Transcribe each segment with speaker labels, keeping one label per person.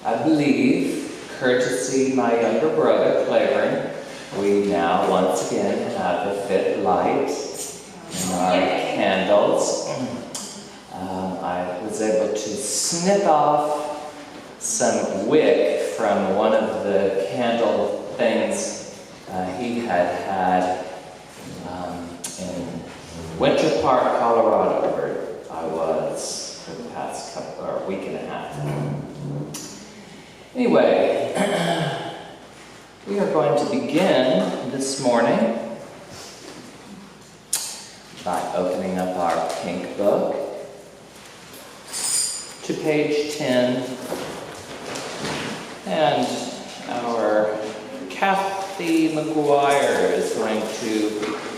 Speaker 1: I believe, courtesy my younger brother, Clavering, we now once again have a fit light in our candles. I was able to snip off some wick from one of the candle things he had in Winter Park, Colorado, where I was for the past week and a half. Anyway, we are going to begin this morning by opening up our pink book to page 10, and our Kathy McGuire is going to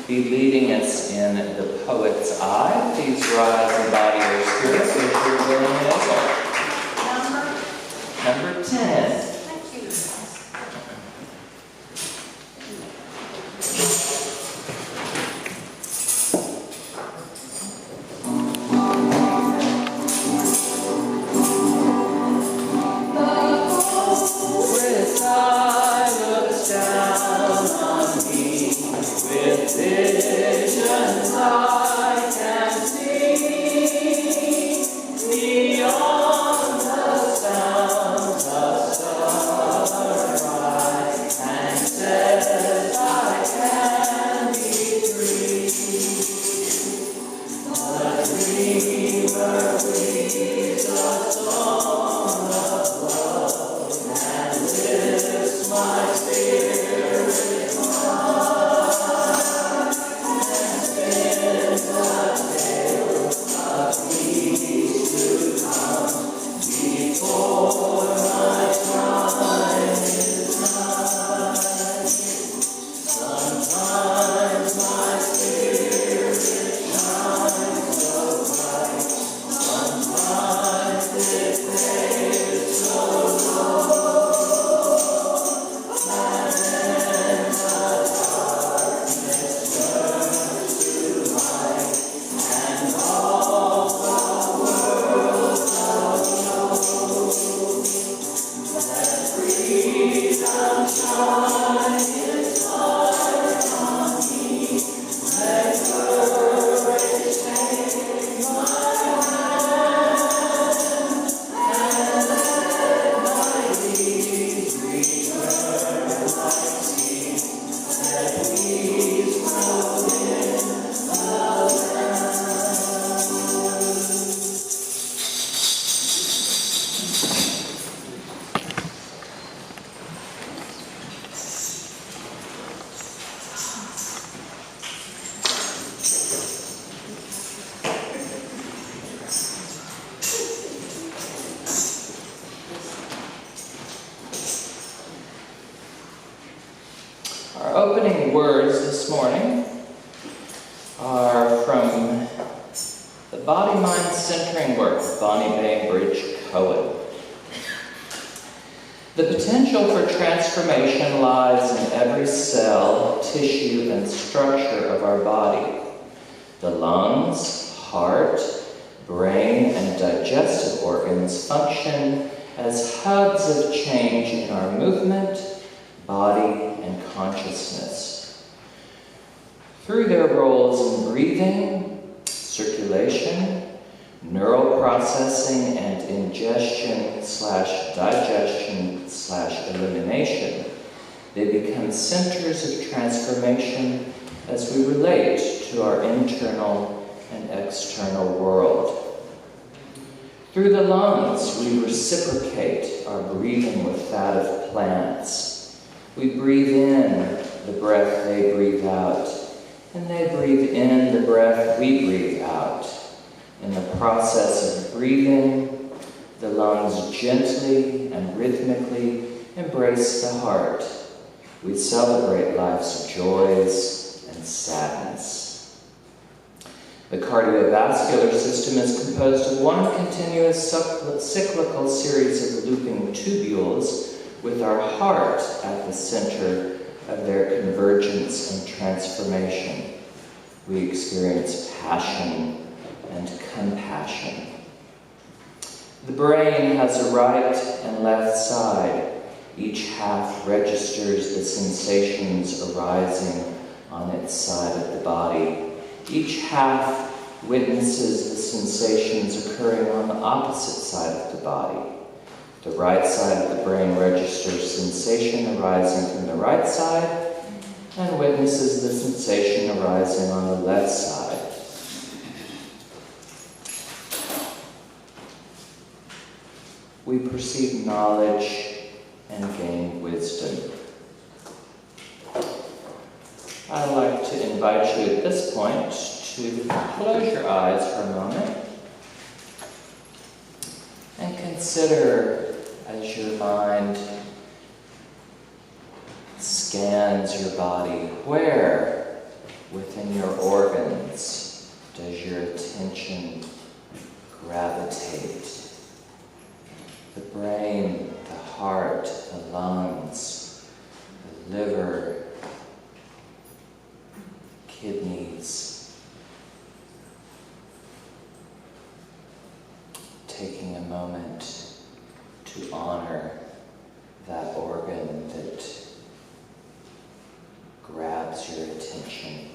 Speaker 1: be leading us in the Poet's Eye. Please rise and body your spirit as you're willing as Number 10.
Speaker 2: Thank you.
Speaker 1: With eye looks down on me, with visions I can see, beyond the sound of sunrise, and says I can be free. The dreamer reads a song of love, and lifts my spirit high, and spins a tale of peace to come before my time is nigh. Sometimes my spirit shines so bright, sometimes it fades so low, and then the darkness turns to light, and all the world aglow. Let freedom shine its light on me, let courage take my hand, and let my deeds return like sea, let peace grow in the land. Our opening words this morning are from the Body-Mind Centering work of Bonnie Bainbridge Cohen. The potential for transformation lies in every cell, tissue, and structure of our body. The lungs, heart, brain, and digestive organs function as hubs of change in our movement, body, and consciousness. Through their roles in breathing, circulation, neural processing, and ingestion/digestion/elimination, they become centers of transformation as we relate to our internal and external world. Through the lungs, we reciprocate our breathing with that of plants. We breathe in the breath they breathe out, and they breathe in the breath we breathe out. In the process of breathing, the lungs gently and rhythmically embrace the heart. We celebrate life's joys and sadness. The cardiovascular system is composed of one continuous cyclical series of looping tubules with our heart at the center of their convergence and transformation. We experience passion and compassion. The brain has a right and left side. Each half registers the sensations arising on its side of the body. Each half witnesses the sensations occurring on the opposite side of the body. The right side of the brain registers sensation arising from the right side and witnesses the sensation arising on the left side. We perceive knowledge and gain wisdom. I'd like to invite you at this point to close your eyes for a moment and consider, as your mind scans your body, where within your organs does your attention gravitate? The brain, the heart, the lungs, the liver, kidneys. Taking a moment to honor that organ that grabs your attention.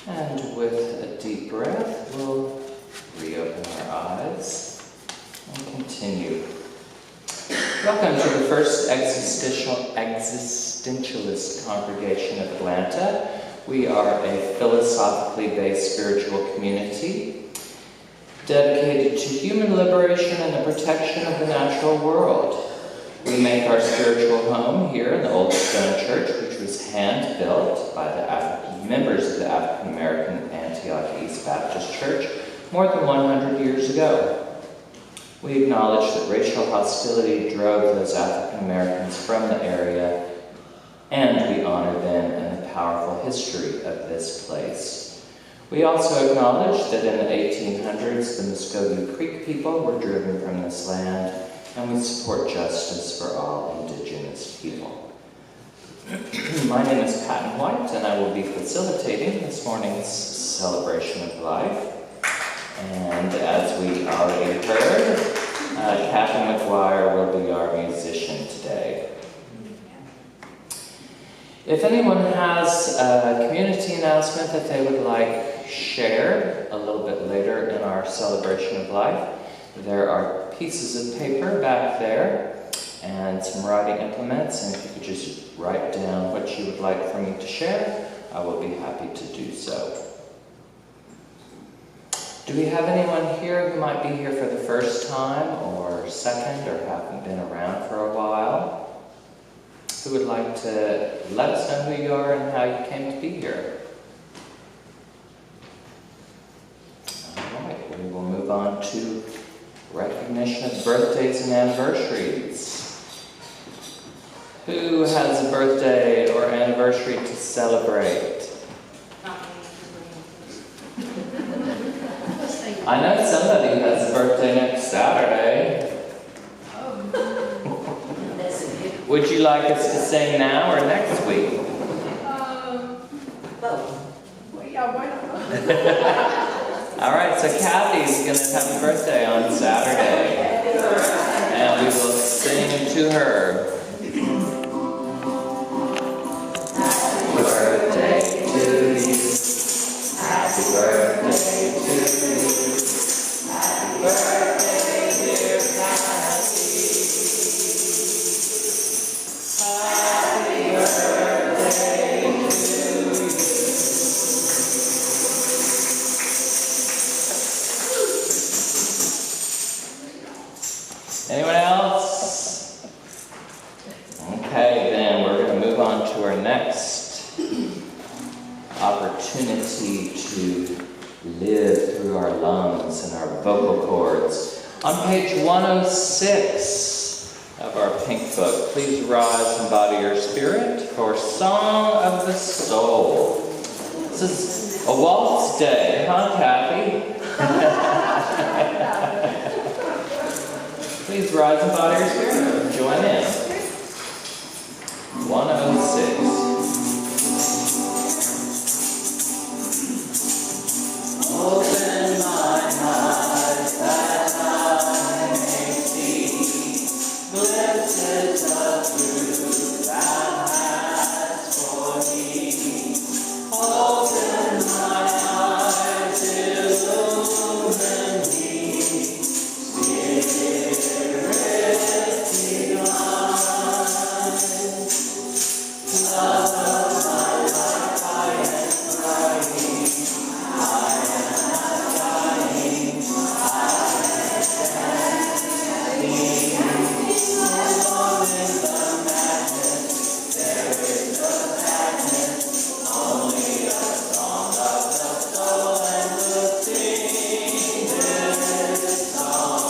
Speaker 1: And with a deep breath, we'll reopen our eyes and continue. Welcome to the first existentialist congregation of Atlanta. We are a philosophically based spiritual community dedicated to human liberation and the protection of the natural world. We make our spiritual home here in the old stone church, which was hand-built by the members of the African American Antioch East Baptist Church more than 100 years ago. We acknowledge that racial hostility drove those African Americans from the area, and we honor them and the powerful history of this place. We also acknowledge that in the 1800s, the Muscogee Creek people were driven from this land, and we support justice for all indigenous people. My name is Patton White, and I will be facilitating this morning's celebration of life. And as we already heard, Captain McGuire will be our musician today. If anyone has a community announcement that they would like shared a little bit later in our celebration of life, there are pieces of paper back there and some writing implements, and if you could just write down what you would like for me to share, I will be happy to do so. Do we have anyone here who might be here for the first time or second or haven't been around for a while, who would like to let us know who you are and how you came to be here? All right, we will move on to recognition of birthdays and anniversaries. Who has a birthday or anniversary to celebrate? I know somebody has a birthday next Saturday. Would you like us to sing now or next week? All right, so Kathy's going to have a birthday on Saturday. And we will sing to her. Happy birthday to you. Happy birthday to you. Happy birthday, dear Kathy. Happy birthday to you. opportunity to live through our lungs and our vocal cords. On page 106 of our pink book, please rise and body your spirit for Song of the Soul. This is a waltz day, huh, Kathy? Please rise and body your spirit. Join in. 106. Open my eyes that I may see glimpses of truth thou hast for me. Open my eyes, illumine me, Spirit divine. Love of my life, I am crying. I am dying. I am standing. Alone in the madness, there is no sadness, only a song of the soul, and we'll sing this song.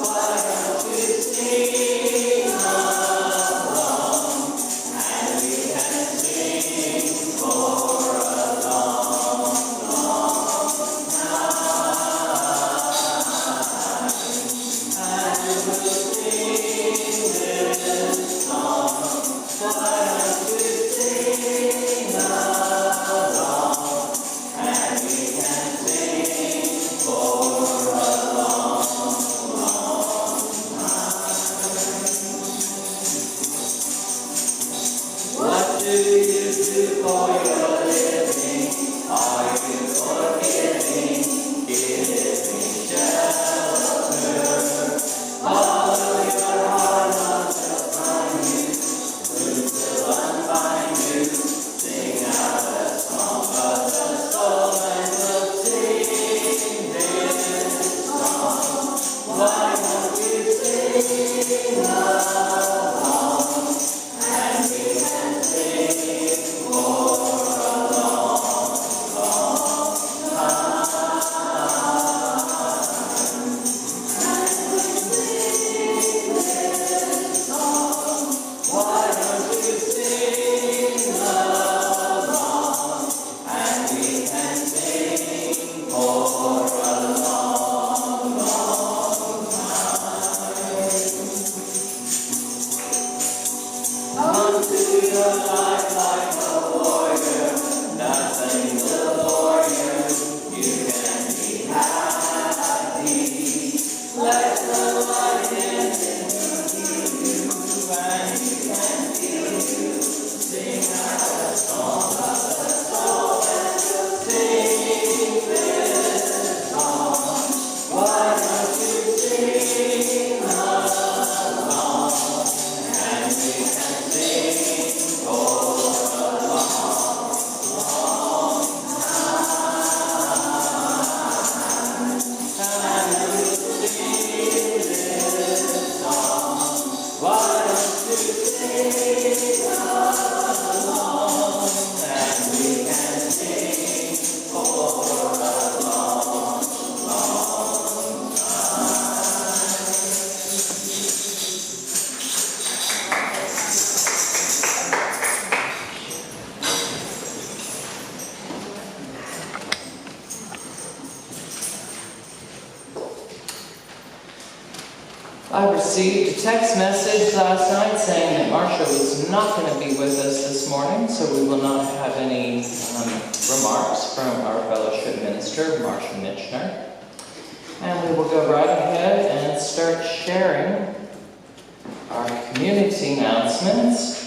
Speaker 1: Why don't we sing along, and we can sing for a long, long time. And we'll sing this song. Why don't we sing along, and we can sing for a long, long time. What do you do for your living? Are you forgiving, giving shelter? Follow your heart, love will find you, roots will unbind you. Sing out a song of the soul, and we'll sing this song. Why don't we sing along, and we can sing for a long, long time. And we sing this song. Why don't we sing along, and we can sing for a long, long time. Unto your life like a warrior, nothing will bore you. You can be happy. Let the light into you, and you can feel you. Sing out a song of the soul, and you'll sing this song. Why don't you sing along, and we can sing for a long, long time. And we'll sing this song. Why don't you sing along, and we can sing for a long, long time. I received a text message last night saying that Marcia was not going to be with us this morning, so we will not have any remarks from our fellowship minister, Marcia Mitchner. And we will go right ahead and start sharing our community announcements.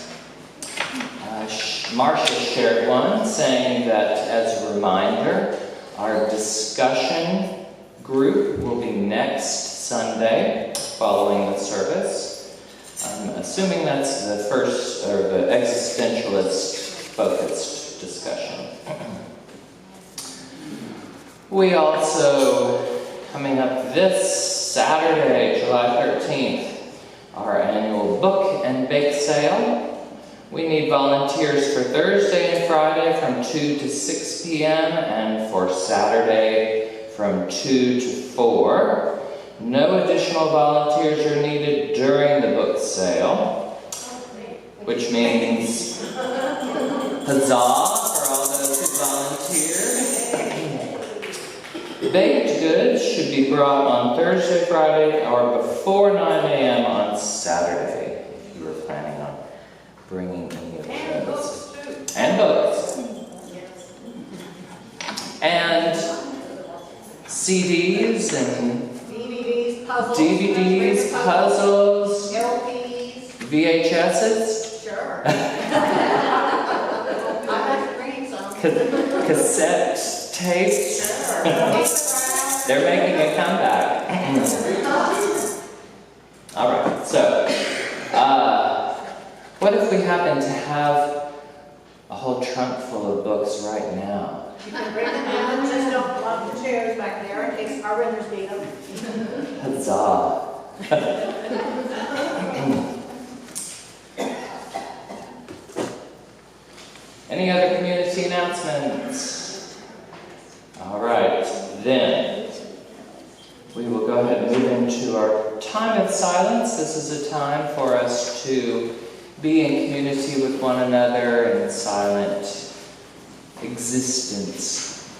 Speaker 1: Marcia shared one saying that, as a reminder, our discussion group will be next Sunday following the service. I'm assuming that's the first, or the existentialist focused discussion. We also, coming up this Saturday, July 13th, our annual book and bake sale. We need volunteers for Thursday and Friday from 2 to 6 p.m. and for Saturday from 2 to 4. No additional volunteers are needed during the book sale, which means huzzah for all those who volunteered. Baked goods should be brought on Thursday, Friday, or before 9 a.m. on Saturday, if you were planning on bringing any of those. And books. And CDs and DVDs, puzzles,
Speaker 2: LPs,
Speaker 1: VHSs,
Speaker 2: sure. I have to bring some.
Speaker 1: cassette tapes.
Speaker 2: Sure.
Speaker 1: They're making a comeback. All right, so what if we happen to have a whole trunk full of books right now?
Speaker 2: You can bring them down, just don't lock the chairs back there in case our renters need them.
Speaker 1: Huzzah. Any other community announcements? All right, then we will go ahead and move into our time of silence. This is a time for us to be in community with one another in silent existence,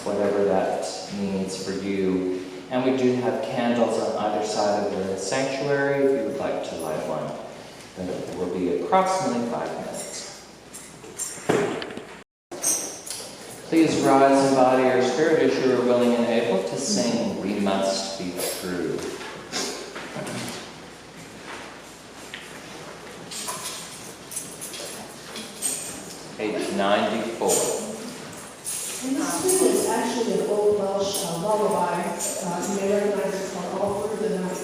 Speaker 1: whatever that means for you. And we do have candles on either side of the sanctuary if you would like to light one. Then it will be approximately 5 minutes. Please rise in body or spirit as you are willing and able to sing "We Must Be True." Page 94.
Speaker 3: And this tune is actually an old Welsh lullaby. You may recognize it called All Through the Night.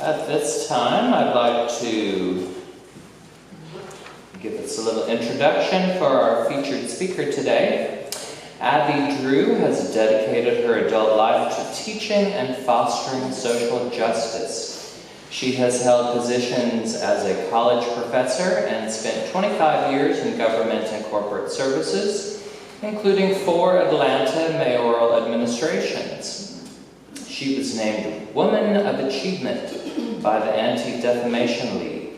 Speaker 1: At this time, I'd like to give us a little introduction for our featured speaker today. Andy Drue has dedicated her adult life to teaching and fostering social justice. She has held positions as a college professor and spent 25 years in government and corporate services, including 4 Atlanta mayoral administrations. She was named Woman of Achievement by the Anti-Defamation League.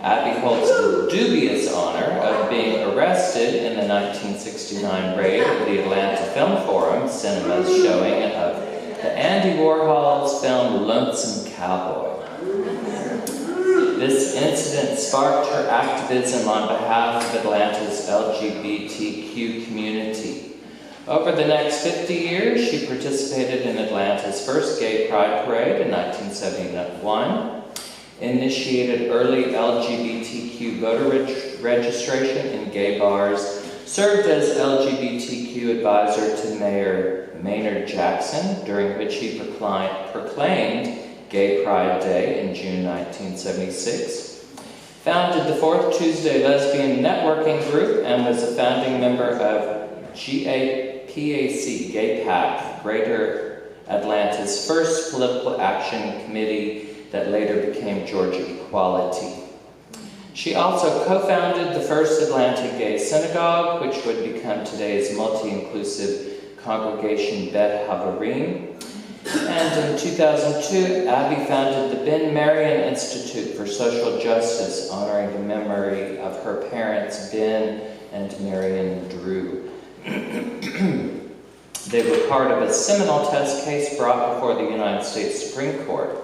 Speaker 1: Abby holds the dubious honor of being arrested in the 1969 raid of the Atlanta Film Forum cinema's showing of the Andy Warhol's film Lonesome Cowboy. This incident sparked her activism on behalf of Atlanta's LGBTQ community. Over the next 50 years, she participated in Atlanta's first gay pride parade in 1971, initiated early LGBTQ voter registration in gay bars, served as LGBTQ advisor to Mayor Maynard Jackson, during which he proclaimed Gay Pride Day in June 1976, founded the Fourth Tuesday Lesbian Networking Group, and was a founding member of GAPAC, Greater Atlanta's first political action committee that later became Georgia Equality. She also co-founded the first Atlanta gay synagogue, which would become today's multi-inclusive Congregation Bet Haverim. And in 2002, Abby founded the Marion Institute for Social Justice, honoring the memory of her parents, Ben and Marion Drue. They were part of a seminal test case brought before the United States Supreme Court.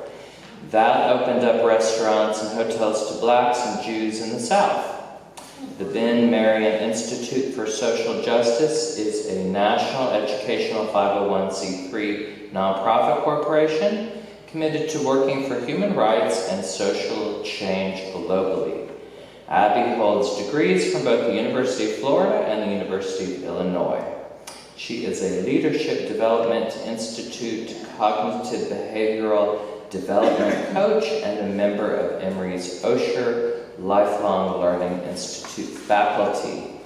Speaker 1: That opened up restaurants and hotels to blacks and Jews in the South. The Marion Institute for Social Justice is a national educational 501c3 nonprofit corporation committed to working for human rights and social change globally. Abby holds degrees from both the University of Florida and the University of Illinois. She is a Leadership Development Institute Cognitive Behavioral Development Coach and a member of Emory's Osher Lifelong Learning Institute faculty.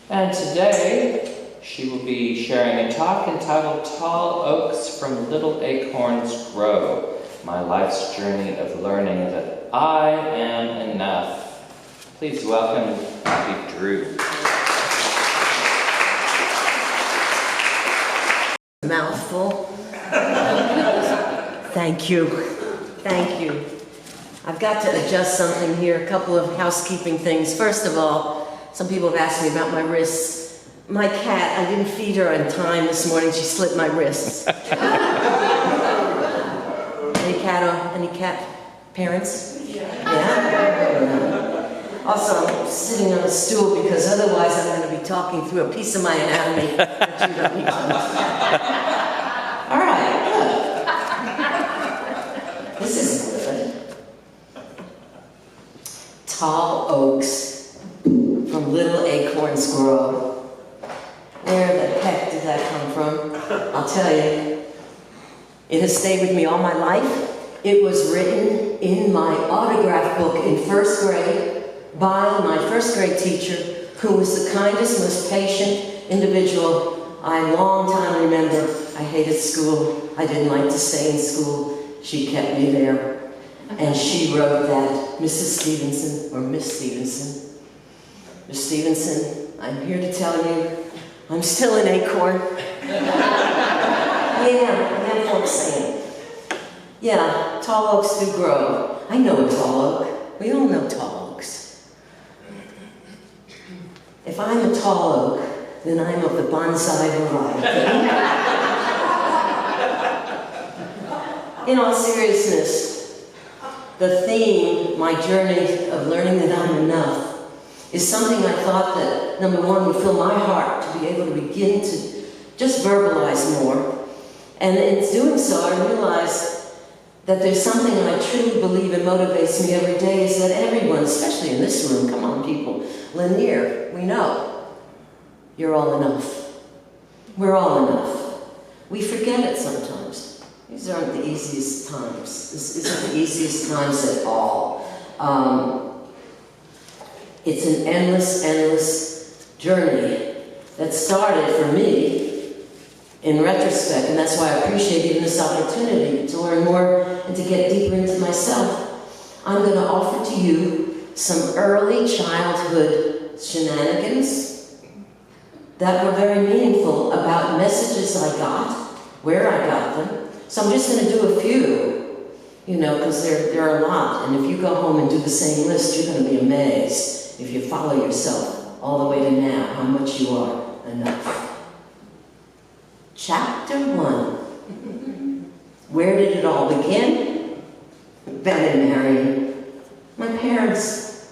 Speaker 1: And today, she will be sharing a talk entitled Tall Oaks from Little Acorns Grow, My Life's Journey of Learning That I Am Enough. Please welcome Andy Drue.
Speaker 4: Mouthful. Thank you. Thank you. I've got to adjust something here, a couple of housekeeping things. First of all, some people have asked me about my wrists. My cat, I didn't feed her on time this morning, she slit my wrists. Any cat parents? Yeah? Also, I'm sitting on a stool because otherwise I'm going to be talking through a piece of my anatomy that you don't need to understand. All right, good. This is good. Tall oaks from little acorns grow. Where the heck did that come from? I'll tell you. It has stayed with me all my life. It was written in my autograph book in first grade by my first grade teacher, who was the kindest, most patient individual I long time remember. I hated school. I didn't like to stay in school. She kept me there. And she wrote that, Mrs. Stevenson, or Miss Stevenson. Miss Stevenson, I'm here to tell you, I'm still an acorn. I am folks saying. Yeah, tall oaks do grow. I know a tall oak. We all know tall oaks. If I'm a tall oak, then I'm of the bonsai variety. In all seriousness, the theme, my journey of learning that I'm enough, is something I thought that, number one, would fill my heart to be able to begin to just verbalize more. And in doing so, I realized that there's something I truly believe and motivates me every day, is that everyone, especially in this room, come on people, Lanier, we know, you're all enough. We're all enough. We forget it sometimes. These aren't the easiest times. This isn't the easiest times at all. It's an endless journey that started for me in retrospect, and that's why I appreciate even this opportunity to learn more and to get deeper into myself. I'm going to offer to you some early childhood shenanigans that were very meaningful about messages I got, where I got them. So I'm just going to do a few, because there are a lot. And if you go home and do the same list, you're going to be amazed if you follow yourself all the way to now, how much you are enough. Chapter 1. Where did it all begin? Ben and Marion, my parents.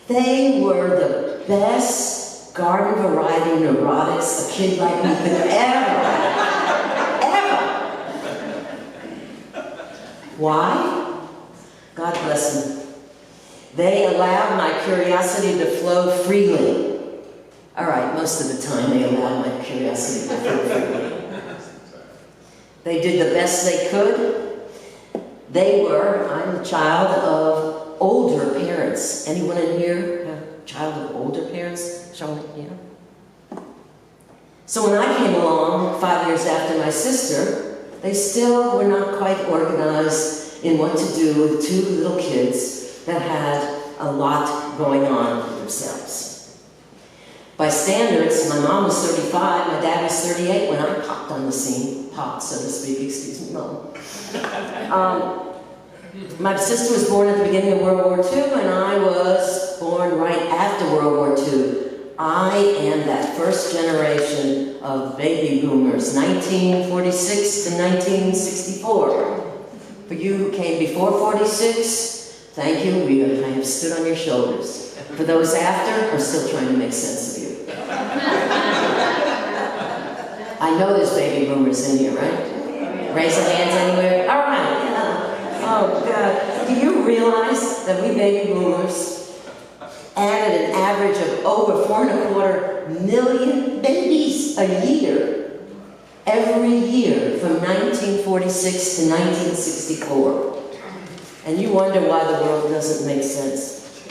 Speaker 4: They were the best garden variety neurotics a kid like me could ever have. Why? God bless them. They allowed my curiosity to flow freely. All right, most of the time they allowed my curiosity to flow freely. They did the best they could. I'm the child of older parents. Anyone in here a child of older parents? Charlotte, yeah. So when I came along 5 years after my sister, they still were not quite organized in what to do with two little kids that had a lot going on for themselves. By standards, my mom was 35, my dad was 38 when I popped on the scene. Popped, so to speak, excuse me, Mom. My sister was born at the beginning of World War II, and I was born right after World War II. I am that first generation of baby boomers, 1946 to 1964. For you who came before 46, thank you, I have stood on your shoulders. For those after, I'm still trying to make sense of you. I know there's baby boomers in here, right? Raise your hands anywhere. All right. Oh, God. Do you realize that we baby boomers added an average of over 4.25 million babies a year, every year, from 1946 to 1964? And you wonder why the world doesn't make sense.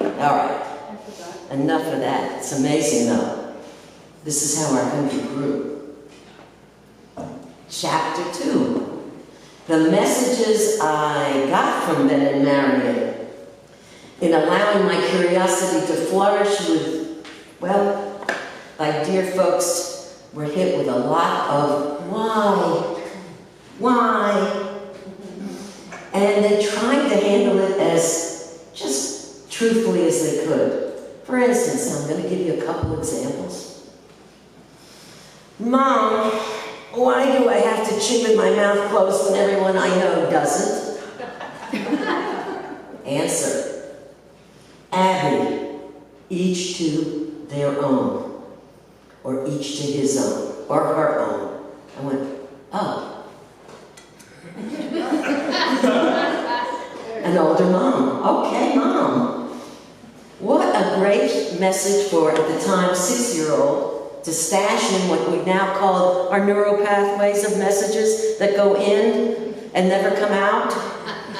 Speaker 4: All right. Enough of that. It's amazing, though. This is how our country grew. Chapter 2. The messages I got from Ben and Marion in allowing my curiosity to flourish with, well, like dear folks, were hit with a lot of why? And they tried to handle it as just truthfully as they could. For instance, I'm going to give you a couple examples. Mom, why do I have to chew with my mouth closed when everyone I know doesn't? Answer. Abby, each to their own, or each to his own, or her own. I went, oh. An older mom. Okay, Mom. What a great message for, at the time, 6-year-old to stash in what we now call our neural pathways of messages that go in and never come out.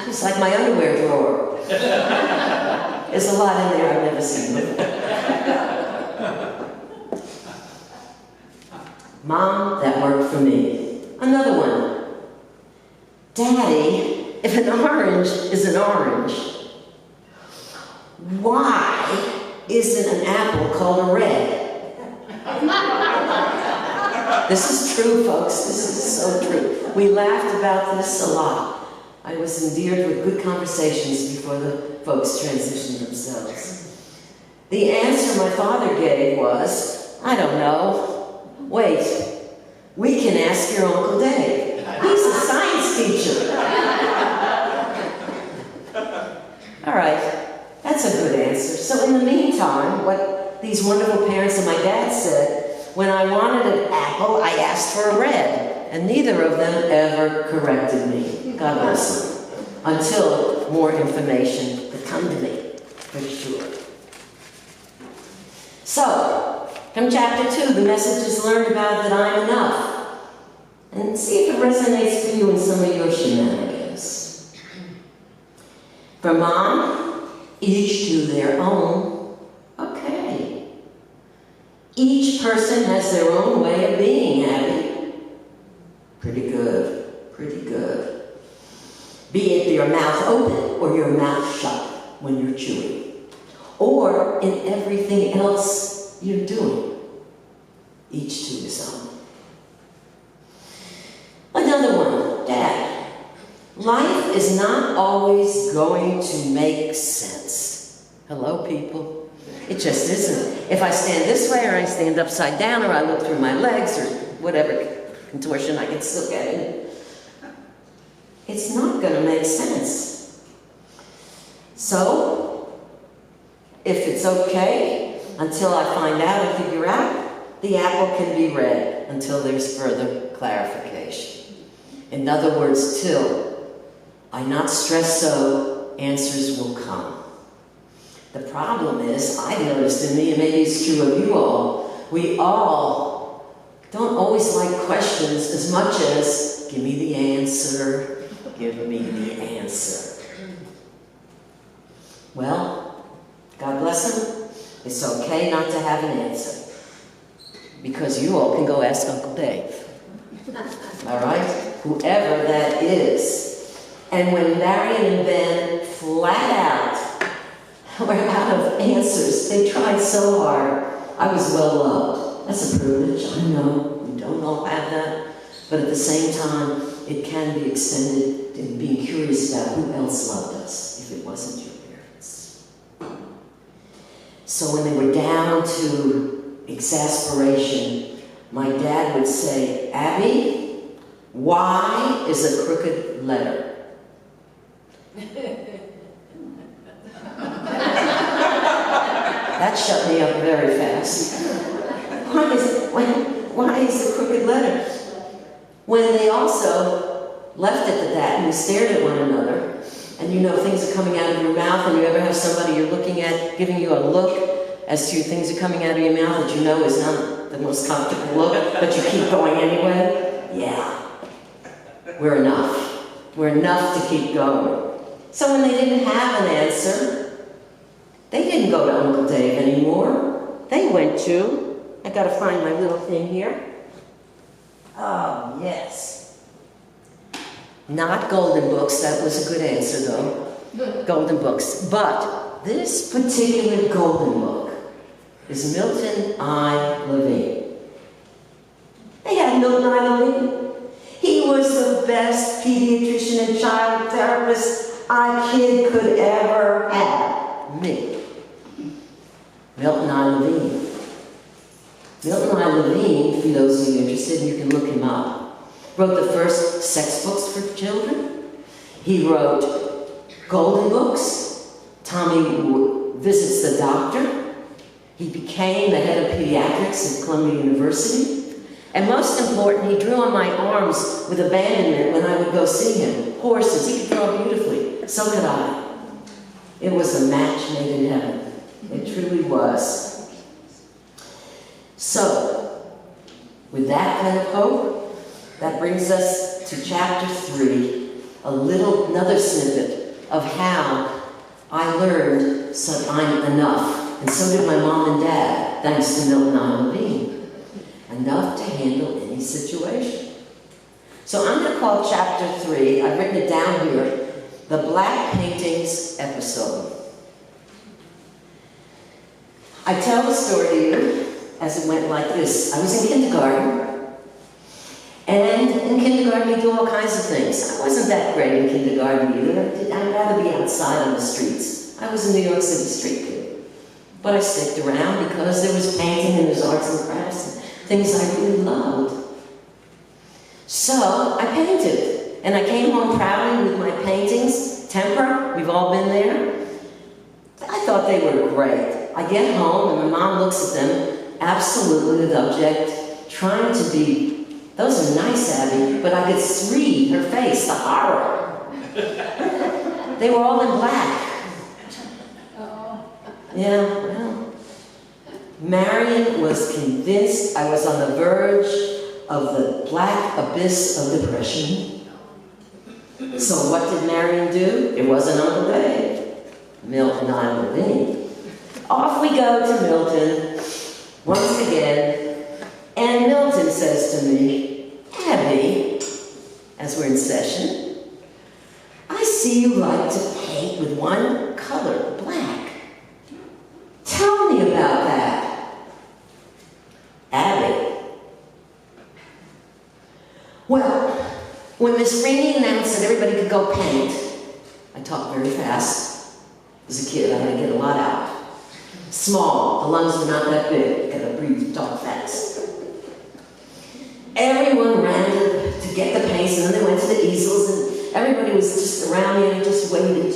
Speaker 4: It's like my underwear drawer. There's a lot in there I've never seen before. Mom, that worked for me. Another one. Daddy, if an orange is an orange, why isn't an apple called a red? This is true, folks. This is so true. We laughed about this a lot. I was endeared with good conversations before the folks transitioned themselves. The answer my father gave was, I don't know. Wait, we can ask your Uncle Dave. He's a science teacher. All right, that's a good answer. So in the meantime, what these wonderful parents and my dad said, when I wanted an apple, I asked for a red, and neither of them ever corrected me. God bless them. Until more information could come to me, for sure. So, from chapter 2, the messages learned about that I'm enough. And see if it resonates for you in some of your shenanigans. For Mom, each to their own. Okay. Each person has their own way of being, Abby. Pretty good, pretty good. Be it your mouth open or your mouth shut when you're chewing. Or in everything else you're doing. Each to his own. Another one, Dad. Life is not always going to make sense. Hello, people. It just isn't. If I stand this way, or I stand upside down, or I look through my legs, or whatever contortion I can still get in, it's not going to make sense. So, if it's okay, until I find out and figure out, the apple can be read until there's further clarification. In other words, till I not stress so, answers will come. The problem is, I've noticed in me, and maybe it's true of you all, we all don't always like questions as much as, give me the answer, give me the answer. Well, God bless him, it's okay not to have an answer. Because you all can go ask Uncle Dave. All right? Whoever that is. And when Marion and Ben flat out were out of answers, they tried so hard. I was well loved. That's a privilege, I know. We don't all have that. But at the same time, it can be extended in being curious about who else loved us if it wasn't your parents. So when they were down to exasperation, my dad would say, Abby, Y is a crooked letter. That shut me up very fast. Why is a crooked letter? When they also left it at that and we stared at one another, and you know things are coming out of your mouth, and you ever have somebody you're looking at giving you a look as to things are coming out of your mouth that you know is not the most comfortable look, but you keep going anyway? Yeah. We're enough. We're enough to keep going. So when they didn't have an answer, they didn't go to Uncle Dave anymore. They went to, I gotta find my little thing here. Oh, yes. Not golden books, that was a good answer though. Golden books. But this particular golden book is Milton I. Levine. They had Milton I. Levine. He was the best pediatrician and child therapist a kid could ever have. Me. Milton I. Levine. Milton I. Levine, for those of you interested, you can look him up, wrote the first sex books for children. He wrote golden books. Tommy Visits the Doctor. He became the head of pediatrics at Columbia University. And most important, he drew on my arms with abandonment when I would go see him. Horses, he could draw beautifully. So could I. It was a match made in heaven. It truly was. So, with that kind of hope, that brings us to chapter 3, another snippet of how I learned so I'm enough. And so did my mom and dad, thanks to Milton I. Levine. Enough to handle any situation. So I'm going to call chapter 3, I've written it down here, the Black Paintings episode. I tell the story to you as it went like this. I was in kindergarten, and in kindergarten we do all kinds of things. I wasn't that great in kindergarten either. I'd rather be outside on the streets. I was a New York City street kid. But I sticked around because there was painting and there's arts and crafts and things I really loved. So I painted, and I came home proudly with my paintings. Temper, we've all been there. I thought they were great. I get home and my mom looks at them, absolutely with object, trying to be, those are nice, Abby, but I could read her face, the horror. They were all in black. Yeah, well, Marion was convinced I was on the verge of the black abyss of depression. So what did Marion do? It wasn't Uncle Dave. Milton I. Levine. Off we go to Milton once again, and Milton says to me, Abby, as we're in session, I see you like to paint with one color, black. Tell me about that. Abby. Well, when Miss Rainey announced that everybody could go paint, I talked very fast. As a kid, I had to get a lot out. Small, the lungs were not that big. You gotta breathe, talk fast. Everyone ran to get the paints, and then they went to the easels, everybody was just around me and I just waited.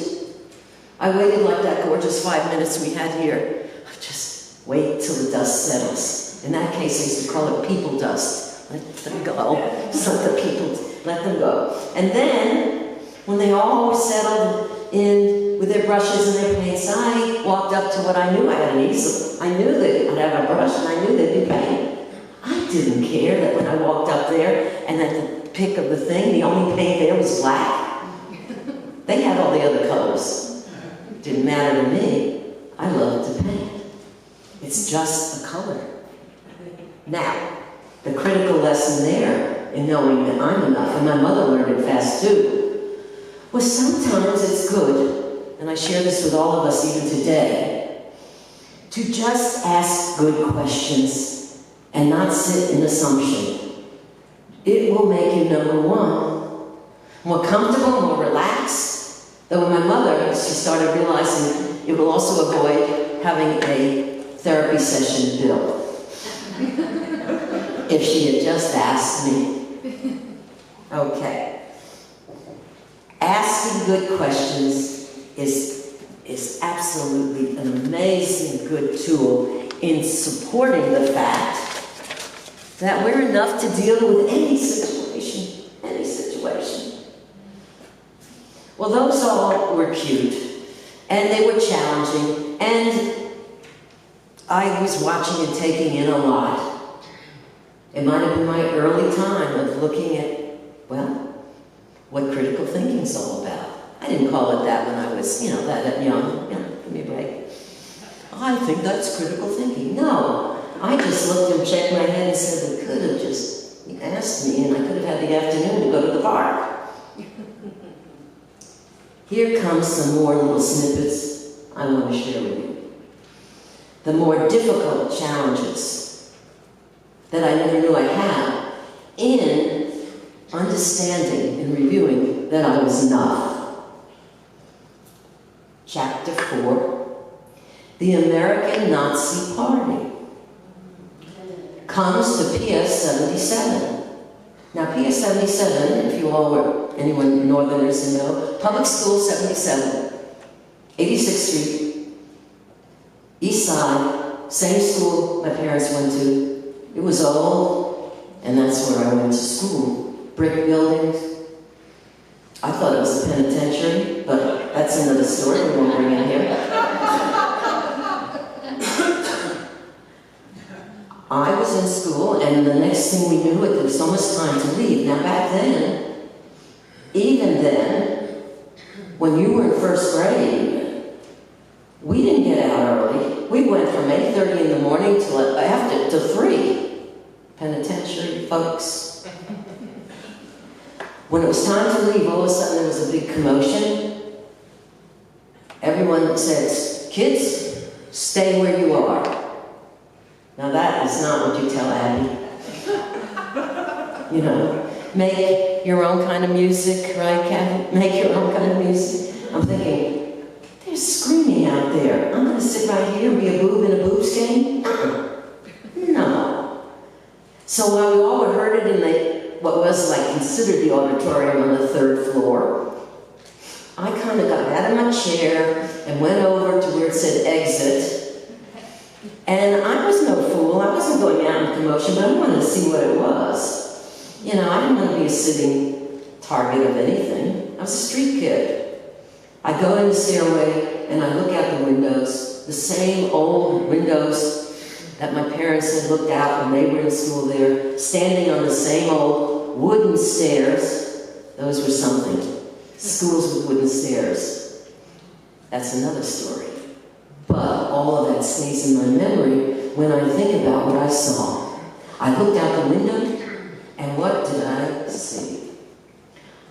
Speaker 4: I waited like that gorgeous 5 minutes we had here. Just wait till the dust settles. In that case, I used to call it people dust. Let them go. Just let the people, let them go. And then, when they all settled in with their brushes and their paints, I walked up to what I knew. I had an easel. I knew that I'd have a brush and I knew they'd be paint. I didn't care that when I walked up there and at the pick of the thing, the only paint there was black. They had all the other colors. Didn't matter to me. I loved to paint. It's just a color. Now, the critical lesson there in knowing that I'm enough, and my mother learned it fast too, was sometimes it's good, and I share this with all of us even today, to just ask good questions and not sit in assumption. It will make you, number one, more comfortable, more relaxed. Though with my mother, she started realizing it will also avoid having a therapy session bill. If she had just asked me. Okay. Asking good questions is absolutely an amazing good tool in supporting the fact that we're enough to deal with any situation, any situation. Well, those all were cute, and they were challenging, and I was watching and taking in a lot. It might have been my early time of looking at, well, what critical thinking's all about. I didn't call it that when I was, that young. Give me a break. I think that's critical thinking. No, I just looked and checked my head and said, they could have just asked me, and I could have had the afternoon to go to the park. Here comes some more little snippets I want to share with you. The more difficult challenges that I never knew I had in understanding and reviewing that I was enough. Chapter 4, the American Nazi Party comes to PS 77. Now PS 77, if you all were, anyone Northerners know, Public School 77, 86th Street, East Side, same school my parents went to. It was old, and that's where I went to school. Brick buildings. I thought it was a penitentiary, but that's another story we won't bring in here. I was in school, and the next thing we knew, it was almost time to leave. Now back then, even then, when you were in first grade, we didn't get out early. We went from 8:30 in the morning till 3. Penitentiary folks. When it was time to leave, all of a sudden there was a big commotion. Everyone says, kids, stay where you are. Now that is not what you tell Abby. Make your own kind of music, right, Kathy? Make your own kind of music. I'm thinking, they're screaming out there. I'm going to sit right here and be a boob in a boobs game? No. So while we all heard it in what was considered the auditorium on the 3rd floor, I kind of got out of my chair and went over to where it said exit. And I was no fool. I wasn't going out in commotion, but I wanted to see what it was. I didn't want to be a sitting target of anything. I was a street kid. I go in the stairway and I look out the windows, the same old windows that my parents had looked out when they were in school there, standing on the same old wooden stairs. Those were something. Schools with wooden stairs. That's another story. But all of that stays in my memory when I think about what I saw. I looked out the window, and what did I see?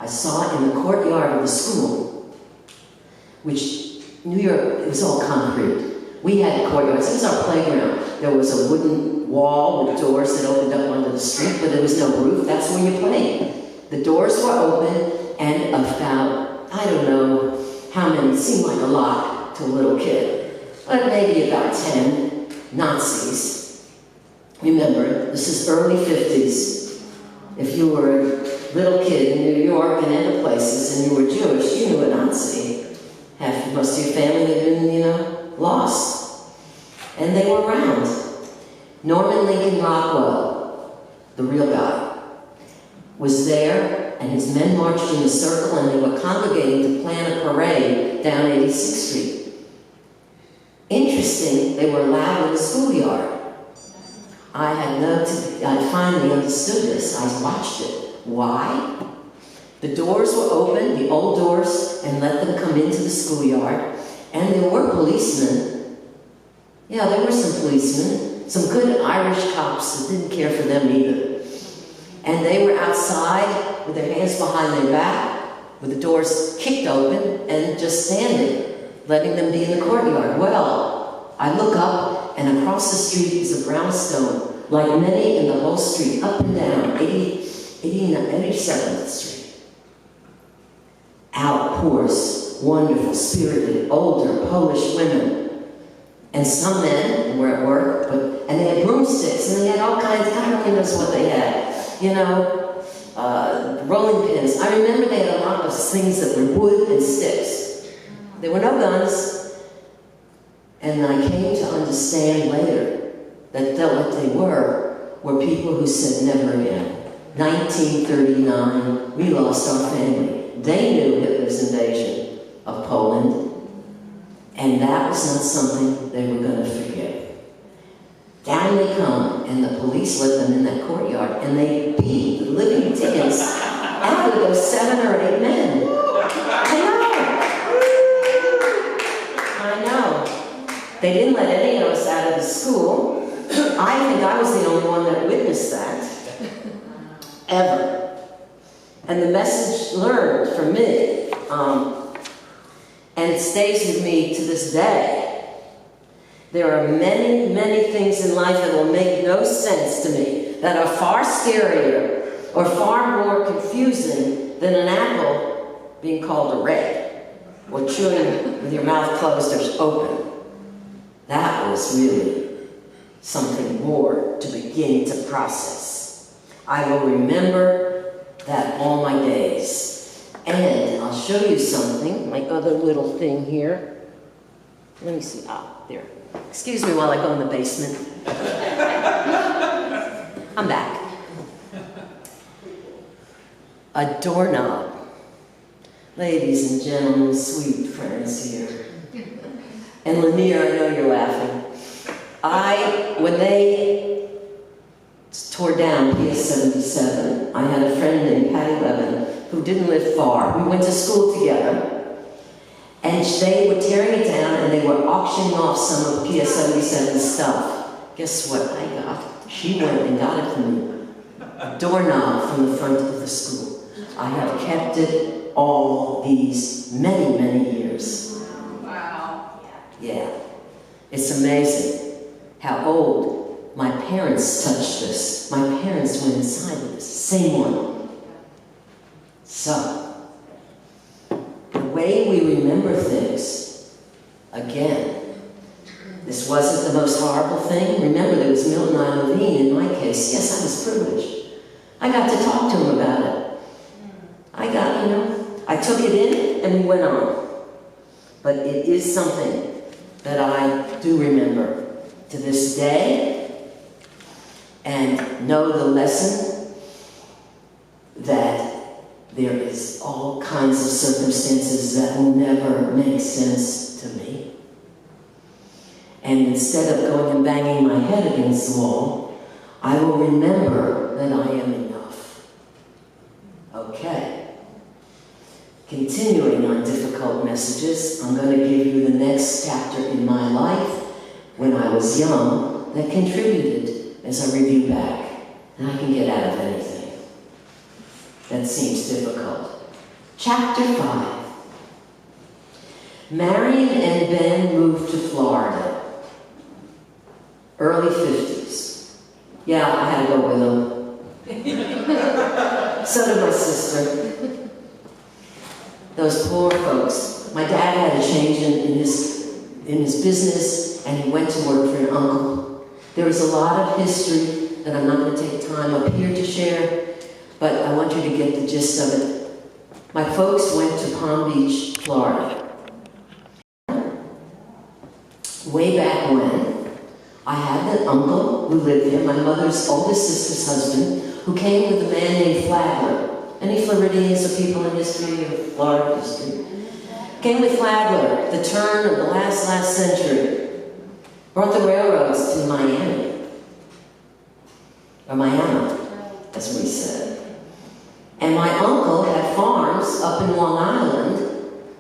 Speaker 4: I saw in the courtyard of the school, which New York, it was all concrete. We had courtyards. It was our playground. There was a wooden wall with doors that opened up onto the street, but there was no roof. That's where you played. The doors were open, and about, I don't know how many, it seemed like a lot to a little kid, but maybe about 10 Nazis. Remember, this is early 50s. If you were little kid in New York and other places and you were Jewish, you knew a Nazi. Most of your family had been, lost. And they were around. Norman Lincoln Rockwell, the real guy, was there, and his men marched in a circle, and they were congregating to plan a parade down 86th Street. Interesting, they were allowed in the schoolyard. I finally understood this. I watched it. Why? The doors were open, the old doors, and let them come into the schoolyard. And there were policemen. Yeah, there were some policemen. Some good Irish cops that didn't care for them either. And they were outside with their hands behind their back, with the doors kicked open, and just standing, letting them be in the courtyard. Well, I look up, and across the street is a brownstone, like many in the whole street, up and down, 87th Street. Out pours wonderful, spirited, older Polish women. And some men were at work, and they had broomsticks, and they had all kinds, God only knows what they had. Rolling pins. I remember they had a lot of things that were wood and sticks. There were no guns. And I came to understand later that what they were people who said never again. 1939, we lost our family. They knew Hitler's invasion of Poland, and that was not something they were going to forget. Down they come, and the police let them in that courtyard, and they beat the living dickens out of those 7 or 8 men. I know. They didn't let any of us out of the school. I think I was the only one that witnessed that. Ever. And the message learned for me, and it stays with me to this day. There are many, many things in life that will make no sense to me, that are far scarier or far more confusing than an apple being called a red, or chewing with your mouth closed or open. That was really something more to begin to process. I will remember that all my days. And I'll show you something, my other little thing here. Let me see, there. Excuse me while I go in the basement. I'm back. A doorknob. Ladies and gentlemen, sweet friends here. And Lanier, I know you're laughing. When they tore down PS 77, I had a friend named Patty Levin who didn't live far. We went to school together. And they were tearing it down, and they were auctioning off some of PS 77 stuff. Guess what I got? She went and got it for me. A doorknob from the front of the school. I have kept it all these many, many years.
Speaker 2: Wow.
Speaker 4: Yeah. It's amazing how old my parents touched this. My parents went inside with this same one. So, the way we remember things, again, this wasn't the most horrible thing. Remember, there was Milton I. Levine in my case. Yes, I was privileged. I got to talk to him about it. I took it in and we went on. But it is something that I do remember to this day, and know the lesson that there is all kinds of circumstances that will never make sense to me. And instead of going and banging my head against the wall, I will remember that I am enough. Okay. Continuing on difficult messages, I'm going to give you the next chapter in my life when I was young that contributed as I review back. And I can get out of anything that seems difficult. Chapter 5. Marion and Ben moved to Florida. Early 50s. Yeah, I had to go with them. So did my sister. Those poor folks. My dad had a change in his business, and he went to work for an uncle. There is a lot of history that I'm not going to take time up here to share, but I want you to get the gist of it. My folks went to Palm Beach, Florida. Way back when, I had an uncle who lived there, my mother's oldest sister's husband, who came with a man named Flagler. Any Floridians or people in history or Florida history? Came with Flagler, the turn of the last century. Brought the railroads to Miami. Or Miami, that's what he said. And my uncle had farms up in Long Island,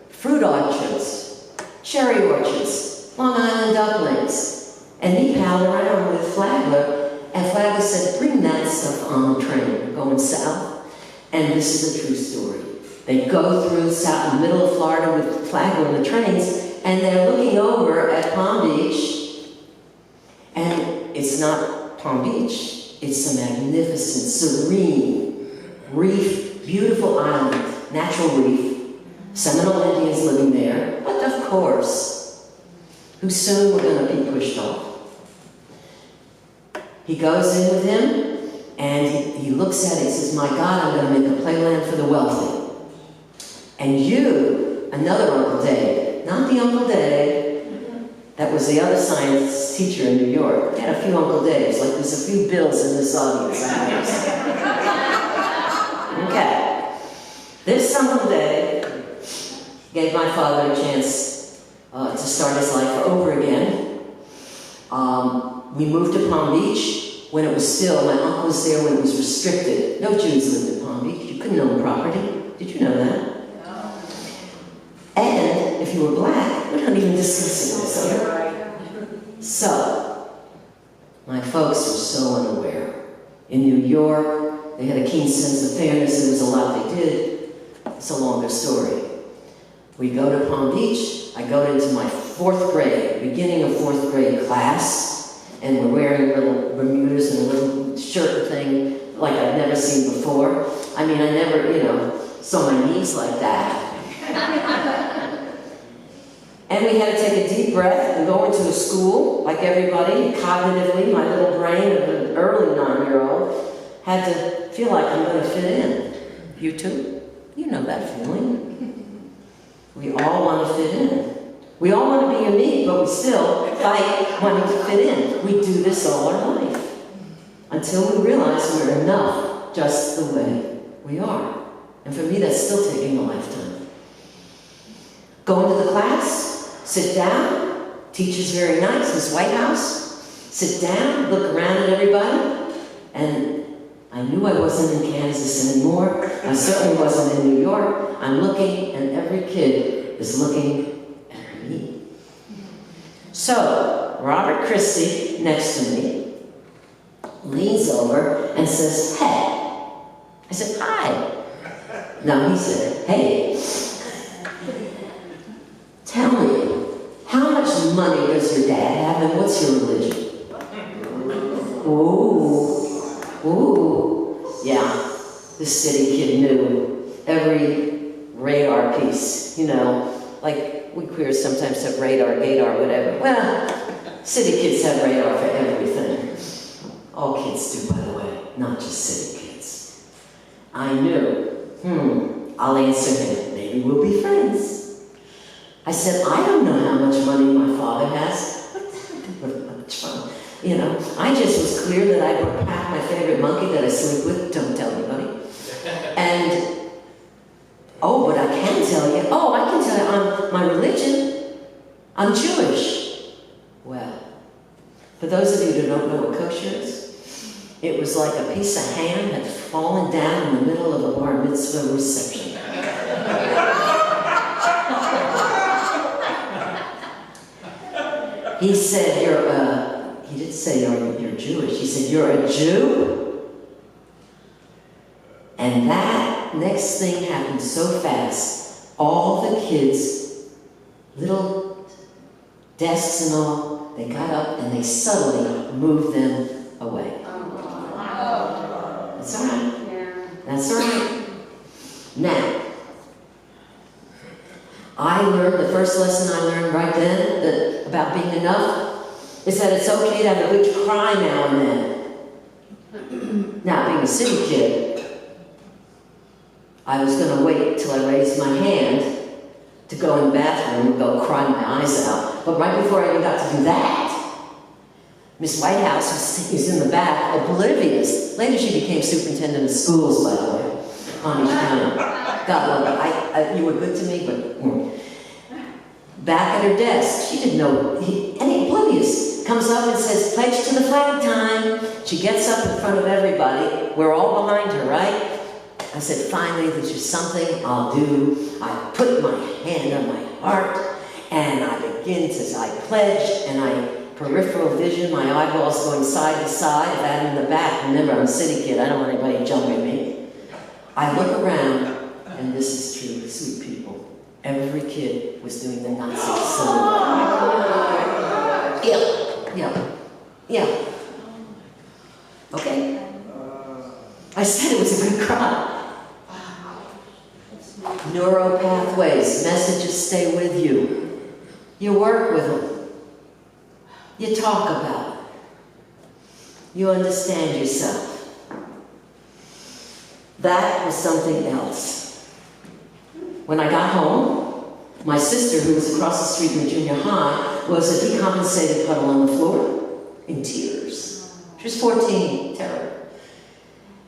Speaker 4: fruit orchards, cherry orchards, Long Island dumplings. And he palled around with Flagler, and Flagler said, bring that stuff on the train, going south. And this is a true story. They go through south, middle of Florida with Flagler on the trains, and they're looking over at Palm Beach, and it's not Palm Beach, it's a magnificent, serene reef, beautiful island, natural reef, Seminole Indians living there, but of course, who soon were going to be pushed off. He goes in with him, and he looks at it and says, my God, I'm going to make a playland for the wealthy. And you, another Uncle Dave, not the Uncle Dave, that was the other science teacher in New York. We had a few Uncle Daves, like there's a few Bills in this audience. Okay. This Uncle Dave gave my father a chance to start his life over again. We moved to Palm Beach. When it was still, my uncle was there when it was restricted. No Jews lived in Palm Beach. You couldn't own property. Did you know that? No. And if you were black, we're not even discussing this here. So, my folks were so unaware. In New York, they had a keen sense of fairness. There was a lot they did. It's a longer story. We go to Palm Beach. I go into my 4th grade, beginning of 4th grade class. And we're wearing little Bermudas and a little shirt thing like I've never seen before. I mean, I never, saw my knees like that. And we had to take a deep breath and go into a school, like everybody, cognitively, my little brain of an early 9-year-old had to feel like I'm going to fit in. You too? You know that feeling. We all want to fit in. We all want to be unique, but we still fight wanting to fit in. We do this all our life until we realize we're enough just the way we are. And for me, that's still taking a lifetime. Go into the class, sit down. Teacher's very nice, Miss Whitehouse. Sit down, look around at everybody. And I knew I wasn't in Kansas anymore. I certainly wasn't in New York. I'm looking, and every kid is looking. So, Robert Christie, next to me, leans over and says, hey. I said, hi. No, he said, hey. Tell me, how much money does your dad have and what's your religion? Ooh. Yeah, this city kid knew every radar piece, like we queers sometimes have radar, gaydar, whatever. Well, city kids have radar for everything. All kids do, by the way, not just city kids. I knew, I'll answer him. Maybe we'll be friends. I said, I don't know how much money my father has. What much fun. I just was clear that I would pack my favorite monkey that I sleep with. Don't tell anybody. And but I can tell you. I can tell you my religion. I'm Jewish. Well, for those of you who don't know what kosher is, it was like a piece of ham had fallen down in the middle of a bar mitzvah reception. He said, he didn't say you're Jewish. He said, you're a Jew? And that next thing happened so fast. All the kids, little desks and all, they got up and they subtly moved them away. That's all right. Yeah. That's all right. Now, I learned, the first lesson I learned right then about being enough is that it's okay to have a good cry now and then. Now, being a city kid, I was going to wait till I raised my hand to go in the bathroom and go cry my eyes out. But right before I even got to do that, Miss Whitehouse was in the back, oblivious. Later she became superintendent of schools, by the way, Palm Beach County. God love her. You were good to me, but back at her desk, she didn't know, any oblivious, comes up and says, pledge to the flag time. She gets up in front of everybody. We're all behind her, right? I said, finally, there's just something I'll do. I put my hand on my heart, and I begin to, I pledge, and I peripheral vision, my eyeballs going side to side. If I'm in the back, remember, I'm a city kid. I don't want anybody jumping me. I look around, and this is true, sweet people. Every kid was doing the Nazi symbol. Yeah. Okay? I said it was a good cry. Neural pathways, messages stay with you. You work with them. You talk about it. You understand yourself. That was something else. When I got home, my sister, who was across the street in the junior high, was a decompensated puddle on the floor, in tears. She was 14, terrible.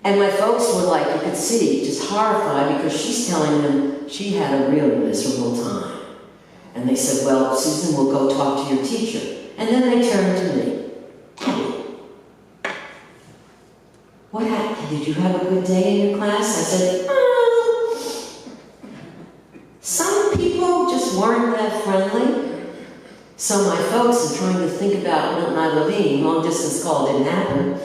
Speaker 4: And my folks were like, you could see, just horrified, because she's telling them she had a really miserable time. And they said, well, Susan, we'll go talk to your teacher. And then they turned to me. Abby, what happened? Did you have a good day in your class? I said, some people just weren't that friendly. So my folks are trying to think about Milton I. Levine, long distance call didn't happen.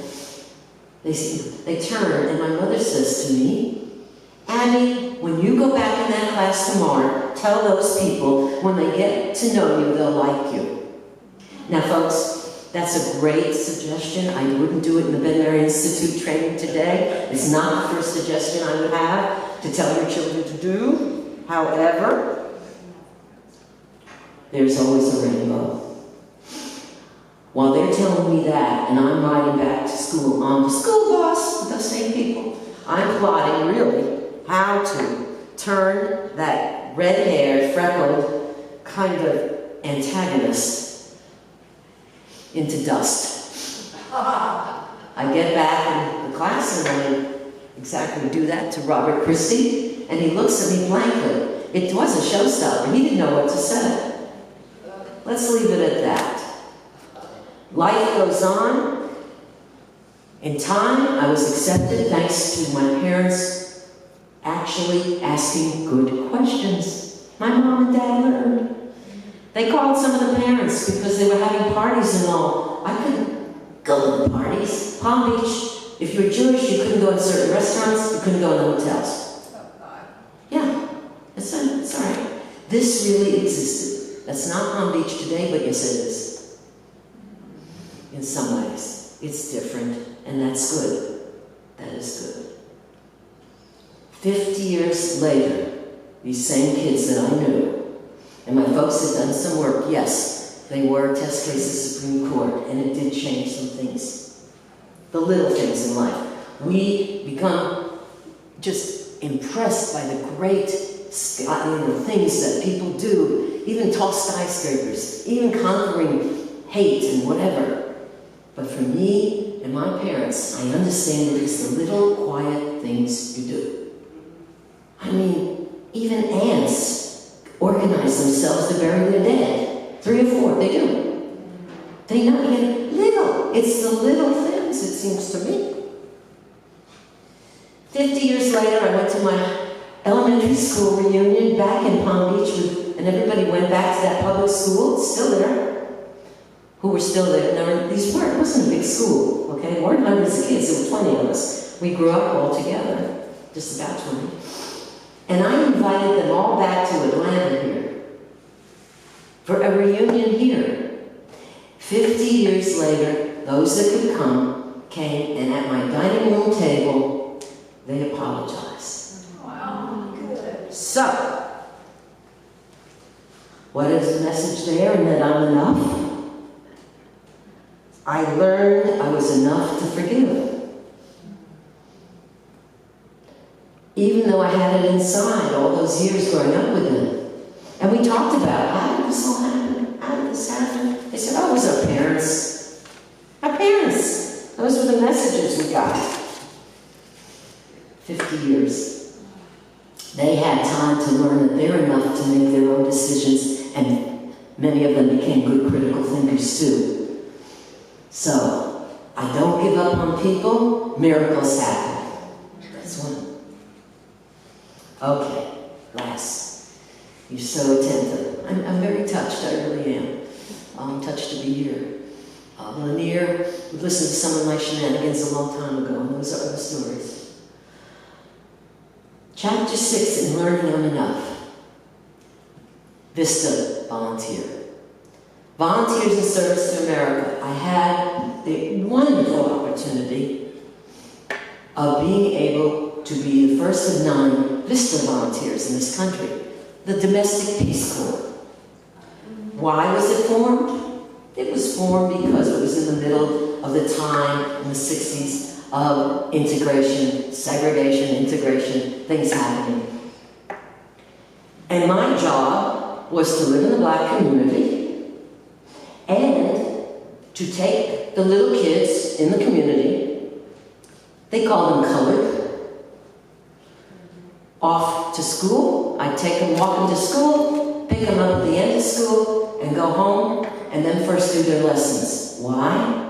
Speaker 4: They turn, and my mother says to me, Abby, when you go back in that class tomorrow, tell those people when they get to know you, they'll like you. Now, folks, that's a great suggestion. I wouldn't do it in the Ben-Mary Institute training today. It's not the first suggestion I would have to tell your children to do. However, there's always a rainbow. While they're telling me that, and I'm riding back to school on the school bus with those same people, I'm plotting really how to turn that red-haired, freckled kind of antagonist into dust. I get back in the class and I exactly do that to Robert Christie, and he looks at me blankly. It was a showstopper. He didn't know what to say. Let's leave it at that. Life goes on. In time, I was accepted thanks to my parents actually asking good questions. My mom and dad learned. They called some of the parents because they were having parties and all. I couldn't go to the parties. Palm Beach, if you were Jewish, you couldn't go in certain restaurants, you couldn't go in the hotels. Yeah, it's all right. This really existed. That's not Palm Beach today, but yes it is. In some ways, it's different, and that's good. That is good. 50 years later, these same kids that I knew, and my folks had done some work, yes, they were test cases Supreme Court, and it did change some things. The little things in life. We become just impressed by the great things that people do, even tall skyscrapers, even conquering hate and whatever. But for me and my parents, I understand that it's the little quiet things you do. I mean, even ants organize themselves to bury their dead. 3 or 4, they do. They know again, little. It's the little things, it seems to me. 50 years later, I went to my elementary school reunion back in Palm Beach, and everybody went back to that public school. It's still there. Who were still there. Now, it wasn't a big school, okay? There weren't hundreds of kids, there were 20 of us. We grew up all together, just about 20. And I invited them all back to Atlanta here for a reunion here. 50 years later, those that could come came, and at my dining room table, they apologized.
Speaker 2: Wow, good.
Speaker 4: So, what is the message there? And that I'm enough? I learned I was enough to forgive. even though I had it inside all those years growing up with them. And we talked about, how did this all happen? How did this happen? They said, oh, it was our parents. Our parents. Those were the messages we got. 50 years. They had time to learn that they're enough to make their own decisions, and many of them became good critical thinkers too. So, I don't give up on people, miracles happen. That's one. Okay, last. You're so attentive. I'm very touched, I really am. I'm touched to be here. Lanier would listen to some of my shenanigans a long time ago, and those are other stories. Chapter 6 in Learning I'm Enough. Vista volunteer. Volunteers in Service to America. I had the wonderful opportunity of being able to be the first of 9 Vista volunteers in this country, the Domestic Peace Corps. Why was it formed? It was formed because it was in the middle of the time in the 60s of integration, segregation, integration, things happening. And my job was to live in the black community and to take the little kids in the community, they call them colored, off to school. I'd take them, walk them to school, pick them up at the end of school, and go home, and then first do their lessons. Why?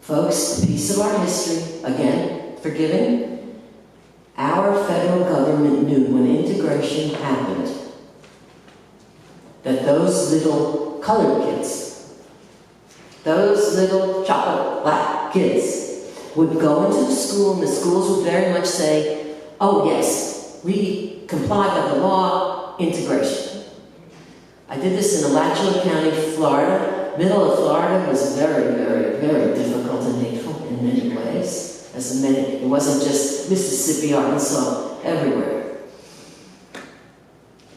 Speaker 4: Folks, a piece of our history, again, forgiving, our federal government knew when integration happened that those little colored kids, those little chocolate black kids would go into the school, and the schools would very much say, oh yes, we comply with the law, integration. I did this in Alachua County, Florida. Middle of Florida was very, very, very difficult and hateful in many ways. It wasn't just Mississippi, Arkansas, everywhere.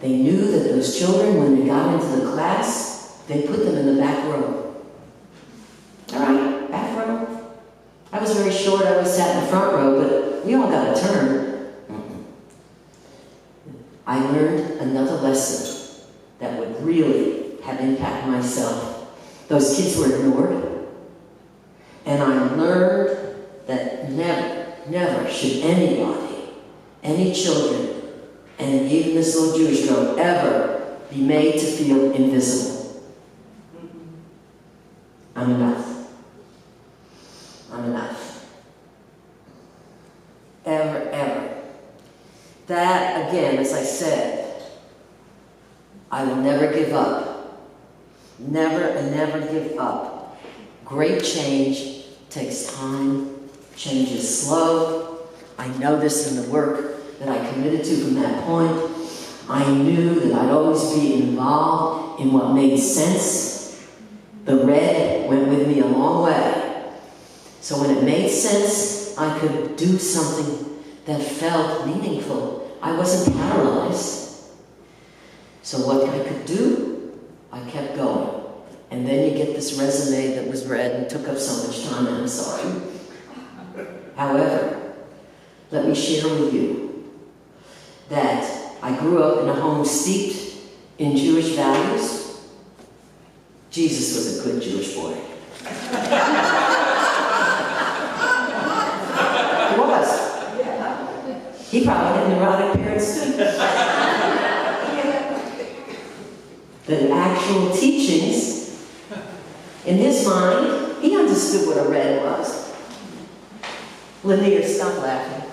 Speaker 4: They knew that those children, when they got into the class, they put them in the back row. All right, back row. I was very short, I was sat in the front row, but we all got a turn. I learned another lesson that would really have impacted myself. Those kids were ignored. And I learned that never should anybody, any children, and even this little Jewish girl, ever be made to feel invisible. I'm enough. I'm enough. Ever, ever. That, again, as I said, I will never give up. Never and never give up. Great change takes time. Change is slow. I know this in the work that I committed to from that point. I knew that I'd always be involved in what made sense. The red went with me a long way. So when it made sense, I could do something that felt meaningful. I wasn't paralyzed. So what I could do, I kept going. And then you get this resume that was read and took up so much time, and I'm sorry. However, let me share with you that I grew up in a home steeped in Jewish values. Jesus was a good Jewish boy. He was. He probably had neurotic parents too. The actual teachings, in his mind, he understood what a red was. Lanier, stop laughing.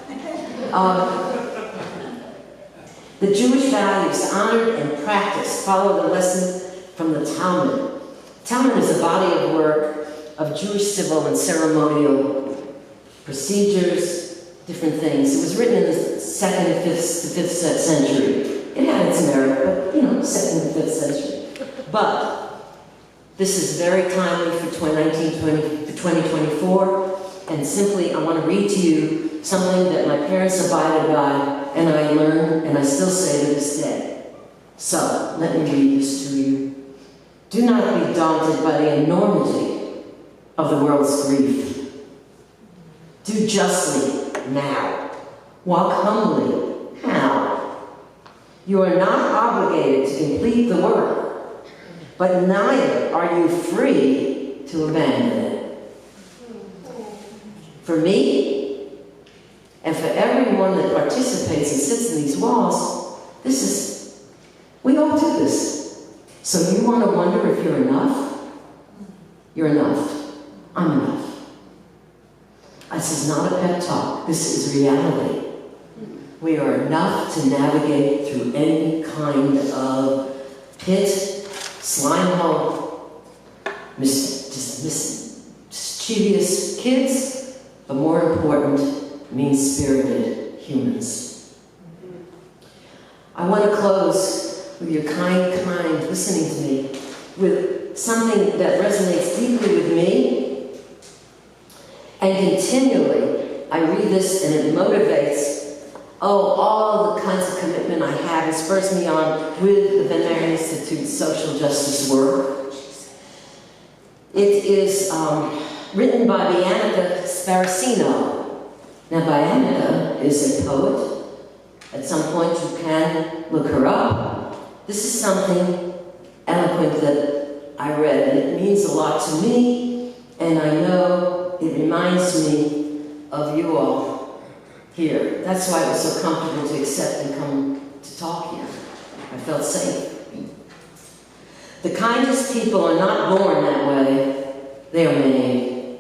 Speaker 4: The Jewish values, honored and practiced, follow the lesson from the Talmud. Talmud is a body of work of Jewish civil and ceremonial procedures, different things. It was written in the 2nd and 5th century. It had its merit, but, 2nd and 5th century. But this is very timely for 2024, and simply I want to read to you something that my parents abided by, and I learned, and I still say to this day. So, let me read this to you. Do not be daunted by the enormity of the world's grief. Do justly now Walk humbly. How? You are not obligated to complete the work, but neither are you free to abandon it. For me, and for everyone that participates and sits in these walls, we all do this. So you want to wonder if you're enough? You're enough. I'm enough. This is not a pep talk. This is reality. We are enough to navigate through any kind of pit, slime hole, mischievous kids, but more important, mean-spirited humans. I want to close with your kind listening to me, with something that resonates deeply with me, and continually I read this and it motivates all the kinds of commitment I have and spurs me on with the Van Marion Institute's social justice work. It is written by Bianca Sparacino. Now, Bianca is a poet. At some point you can look her up. This is something eloquent that I read, and it means a lot to me, and I know it reminds me of you all here. That's why I was so comfortable to accept and come to talk here. I felt safe. The kindest people are not born that way, they are made.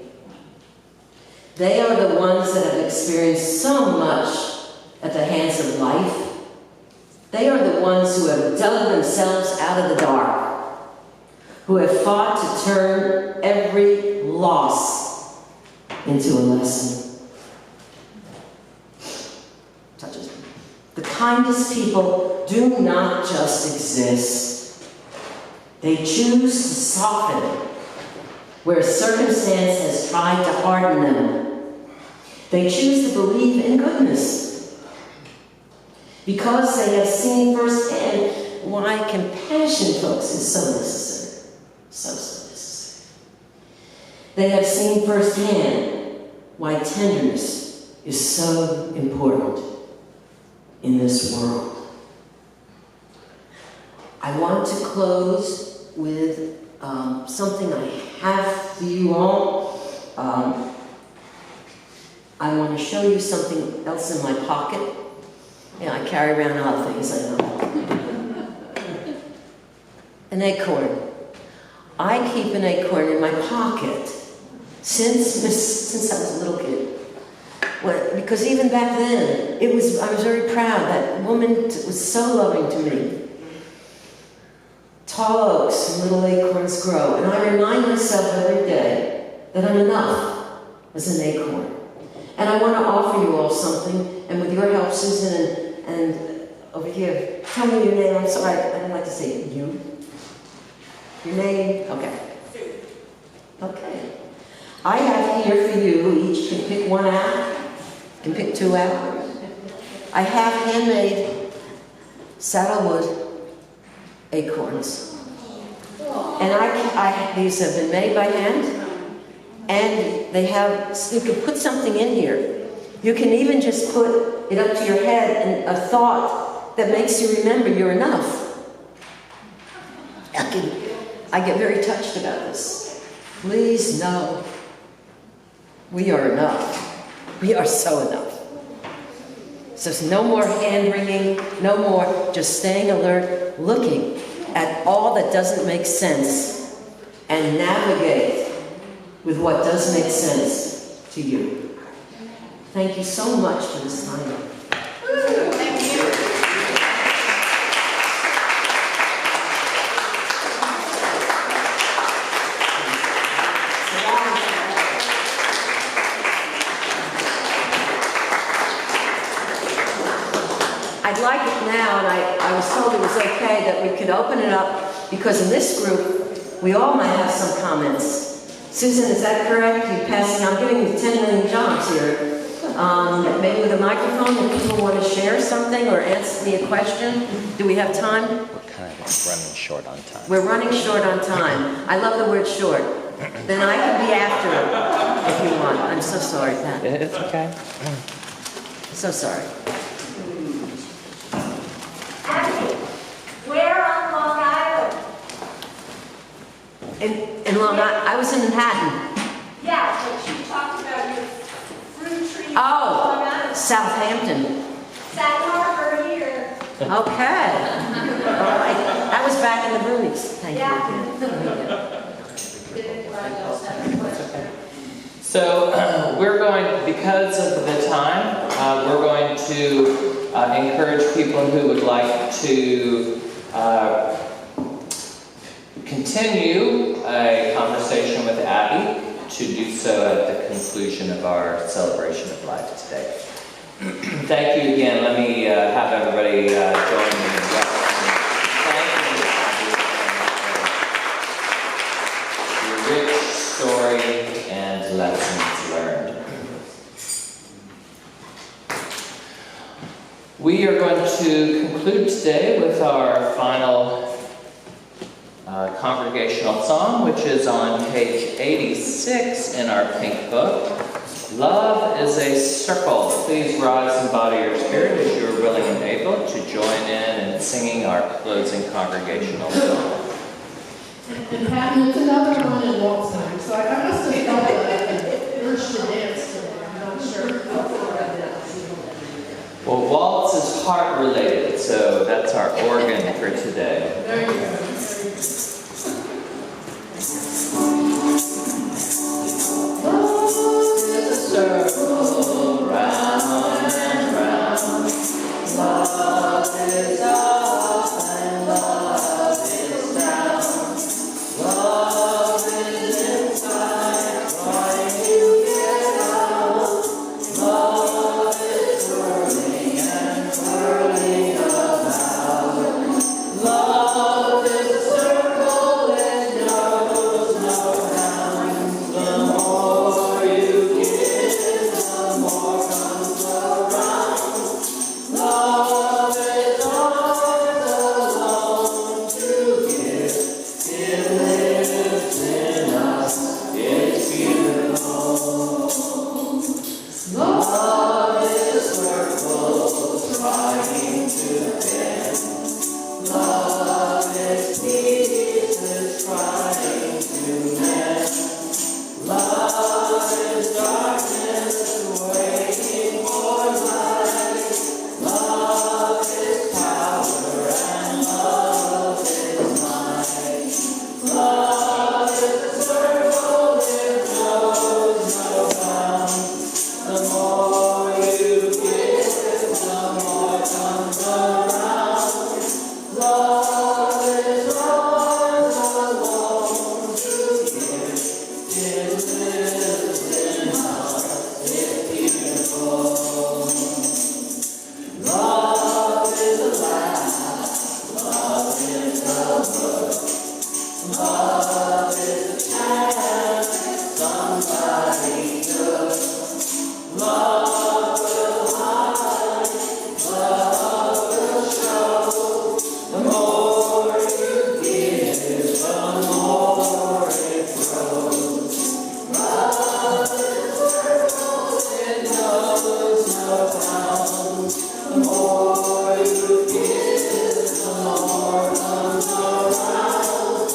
Speaker 4: They are the ones that have experienced so much at the hands of life. They are the ones who have dug themselves out of the dark, who have fought to turn every loss into a lesson. Touches me. The kindest people do not just exist. They choose to soften where circumstance has tried to harden them. They choose to believe in goodness because they have seen firsthand why compassion, folks, is so necessary. So necessary. They have seen firsthand why tenderness is so important in this world. I want to close with something I have for you all. I want to show you something else in my pocket. Yeah, I carry around odd things, I know. An acorn. I keep an acorn in my pocket since I was a little kid. Because even back then, I was very proud. That woman was so loving to me. Tall oaks and little acorns grow. And I remind myself every day that I'm enough as an acorn. And I want to offer you all something. And with your help, Susan, and over here, tell me your name. I'm sorry, I didn't like to say it. You? Your name? Okay. Okay. I have here for you, each can pick one out. Can pick two out. I have handmade saddlewood acorns. And these have been made by hand, and they have, you can put something in here. You can even just put it up to your head and a thought that makes you remember you're enough. I get very touched about this. Please know we are enough. We are so enough. So there's no more hand-wringing, no more just staying alert, looking at all that doesn't make sense and navigate with what does make sense to you. Thank you so much for this time.
Speaker 2: Thank you.
Speaker 4: I'd like it now, and I was told it was okay that we could open it up, because in this group, we all might have some comments. Susan, is that correct? I'm giving you 10 million jobs here. Maybe with a microphone, if people want to share something or ask me a question. Do we have time?
Speaker 1: We're kind of running short on time.
Speaker 4: We're running short on time. I love the word short. Then I can be after it if you want. I'm so sorry, Pat.
Speaker 1: It's okay.
Speaker 4: So sorry.
Speaker 5: Abby, where on Long Island?
Speaker 4: In Long Island, I was in Manhattan.
Speaker 5: Yeah, but you talked about your fruit tree.
Speaker 4: Oh,
Speaker 5: Long Island.
Speaker 4: Southampton.
Speaker 5: Sag Harbor here.
Speaker 4: Okay. All right. That was back in the boonies. Thank
Speaker 5: Yeah.
Speaker 1: So we're going, because of the time, we're going to encourage people who would like to continue a conversation with Abby to do so at the conclusion of our celebration of life today. Thank you again. Let me have everybody join me in welcoming. Thank you, Abby, for your rich story and lessons learned. We are going to conclude today with our final congregational song, which is on page 86 in our pink book. Love is a circle. Please rise in body or spirit as you are willing and able to join in singing our closing congregational song.
Speaker 3: And Patty, it's another one in walk time, so I must have felt the urge to dance today. I'm not sure.
Speaker 1: Well, waltz is heart related, so that's our organ for today.
Speaker 3: There you go.
Speaker 1: Circle round and round. Love is up and love is down. Love is inside, trying to get out. Love is whirling and whirling about. Love is a circle, it knows no bounds. The more you give, the more comes around. Love is ours alone to give. It lives in us, it's beautiful. Love is a circle trying to bend. Love is pieces trying to mend. Love is darkness waiting for light. Love is power and love is might. Love is a circle, it knows no bounds. The more you give, the more comes around. Love is ours alone to give. It lives in us, it's beautiful. Love is the laugh, love is the look. Love is the chance somebody took. Love will hide, love will show. The more you give, the more it grows. Love is a circle, it knows no bounds. The more you give, the more comes around.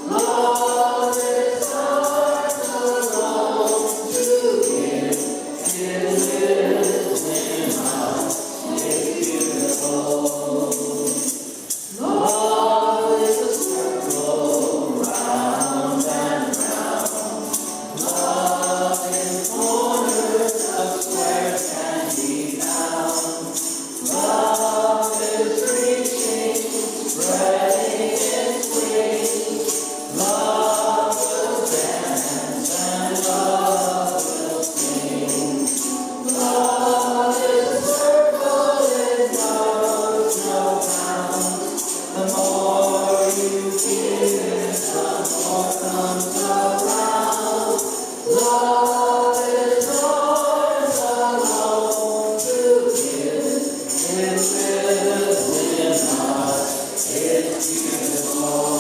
Speaker 1: Love is ours alone to give. It lives in us, it's beautiful. Love is a circle round and round. Love in corners of squares can be found. Love is reaching, spreading its wings. Love will dance and love will sing. Love is a circle, it knows no bounds. The more you give, the more comes around. Love is ours alone to give. It lives in us, it's beautiful.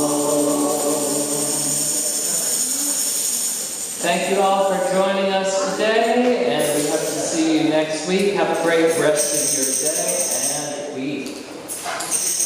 Speaker 1: Thank you all for joining us today, and we hope to see you next week. Have a great rest of your day and week.